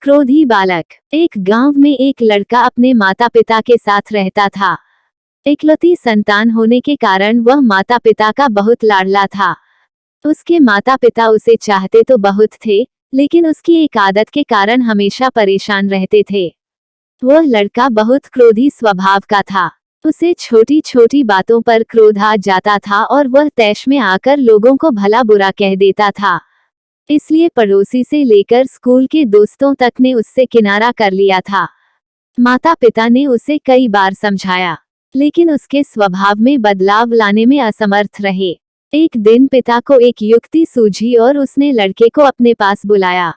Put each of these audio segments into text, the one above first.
क्रोधी बालक। एक गांव में एक लड़का अपने माता पिता के साथ रहता था। इकलौती संतान होने के कारण वह माता पिता का बहुत लाडला था। उसके माता पिता उसे चाहते तो बहुत थे, लेकिन उसकी एक आदत के कारण हमेशा परेशान रहते थे। वह लड़का बहुत क्रोधी स्वभाव का था। उसे छोटी छोटी बातों पर क्रोध आ जाता था और वह तैश में आकर लोगों को भला बुरा कह देता था। इसलिए पड़ोसी से लेकर स्कूल के दोस्तों तक ने उससे किनारा कर लिया था। माता पिता ने उसे कई बार समझाया, लेकिन उसके स्वभाव में बदलाव लाने में असमर्थ रहे। एक दिन पिता को एक युक्ति सूझी और उसने लड़के को अपने पास बुलाया।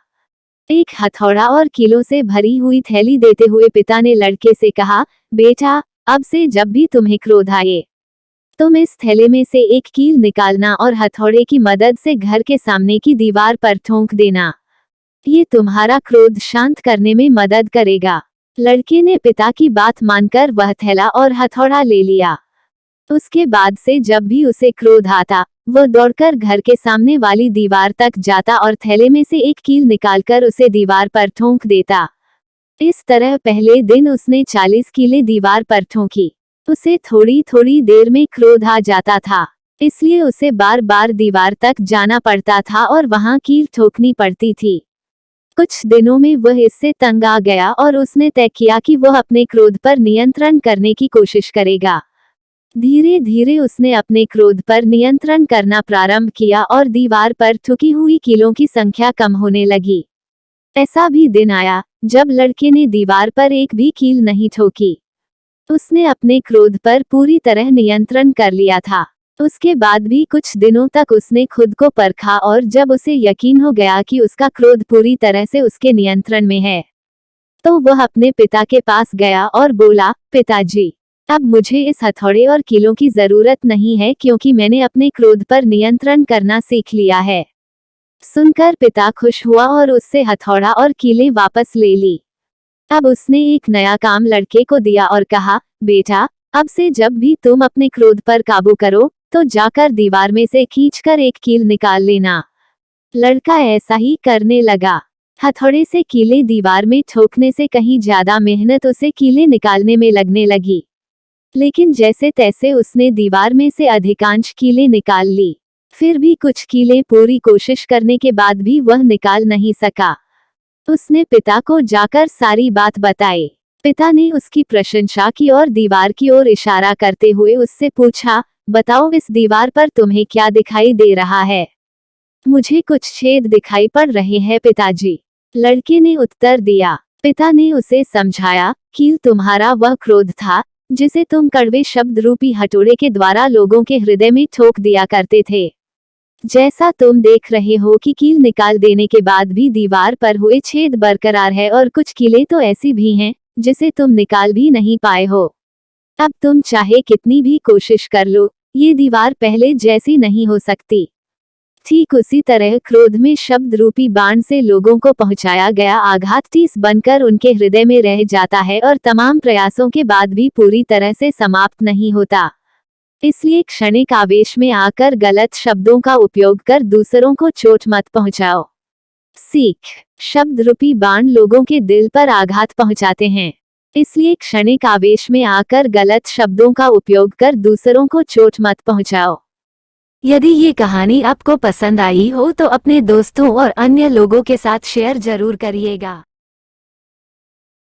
एक हथौड़ा और कीलों से भरी हुई थैली देते हुए पिता ने लड़के से कहा, बेटा, अब से जब भी तुम्हें क्रोध आए, तुम इस थैले में से एक कील निकालना और हथौड़े की मदद से घर के सामने की दीवार पर ठोंक देना। ये तुम्हारा क्रोध शांत करने में मदद करेगा। लड़के ने पिता की बात मानकर वह थैला और हथौड़ा ले लिया। उसके बाद से जब भी उसे क्रोध आता, वह दौड़कर घर के सामने वाली दीवार तक जाता और थैले में से एक कील निकालकर उसे दीवार पर ठोंक देता। इस तरह पहले दिन उसने 40 कीलें दीवार पर ठोंकी। उसे थोड़ी थोड़ी देर में क्रोध आ जाता था, इसलिए उसे बार बार दीवार तक जाना पड़ता था और वहां कील ठोकनी पड़ती थी। कुछ दिनों में वह इससे तंग आ गया और उसने तय किया कि वह अपने क्रोध पर नियंत्रण करने की कोशिश करेगा। धीरे धीरे उसने अपने क्रोध पर नियंत्रण करना प्रारंभ किया और दीवार पर ठुकी हुई कीलों की संख्या कम होने लगी। ऐसा भी दिन आया जब लड़के ने दीवार पर एक भी कील नहीं ठोकी। उसने अपने क्रोध पर पूरी तरह नियंत्रण कर लिया था। उसके बाद भी कुछ दिनों तक उसने खुद को परखा और जब उसे यकीन हो गया कि उसका क्रोध पूरी तरह से उसके नियंत्रण में है, तो वह अपने पिता के पास गया और बोला, पिताजी, अब मुझे इस हथौड़े और कीलों की जरूरत नहीं है क्योंकि मैंने अपने क्रोध पर नियंत्रण करना सीख लिया है। सुनकर पिता खुश हुआ और उससे हथौड़ा और कीलें वापस ले ली। अब उसने एक नया काम लड़के को दिया और कहा, बेटा, अब से जब भी तुम अपने क्रोध पर काबू करो तो जाकर दीवार में से खींचकर एक कील निकाल लेना। लड़का ऐसा ही करने लगा। हथौड़े से कीलें दीवार में ठोकने से कहीं ज्यादा मेहनत उसे कीलें निकालने में लगने लगी, लेकिन जैसे तैसे उसने दीवार में से अधिकांश कीलें निकाल ली। फिर भी कुछ कीलें पूरी कोशिश करने के बाद भी वह निकाल नहीं सका। उसने पिता को जाकर सारी बात बताई। पिता ने उसकी प्रशंसा की और दीवार की ओर इशारा करते हुए उससे पूछा, बताओ, इस दीवार पर तुम्हें क्या दिखाई दे रहा है? मुझे कुछ छेद दिखाई पड़ रहे हैं पिताजी, लड़के ने उत्तर दिया। पिता ने उसे समझाया, कील तुम्हारा वह क्रोध था जिसे तुम कड़वे शब्द रूपी हथौड़े के द्वारा लोगों के हृदय में ठोक दिया करते थे। जैसा तुम देख रहे हो कि कील निकाल देने के बाद भी दीवार पर हुए छेद बरकरार है और कुछ कीलें तो ऐसी भी हैं जिसे तुम निकाल भी नहीं पाए हो। अब तुम चाहे कितनी भी कोशिश कर लो, ये दीवार पहले जैसी नहीं हो सकती। ठीक उसी तरह क्रोध में शब्द रूपी बाण से लोगों को पहुंचाया गया आघात टीस बनकर उनके हृदय में रह जाता है और तमाम प्रयासों के बाद भी पूरी तरह से समाप्त नहीं होता। इसलिए क्षणिक आवेश में आकर गलत शब्दों का उपयोग कर दूसरों को चोट मत पहुंचाओ। सीख, शब्द रूपी बाण लोगों के दिल पर आघात पहुंचाते हैं, इसलिए क्षणिक आवेश में आकर गलत शब्दों का उपयोग कर दूसरों को चोट मत पहुंचाओ। यदि ये कहानी आपको पसंद आई हो तो अपने दोस्तों और अन्य लोगों के साथ शेयर जरूर करिएगा।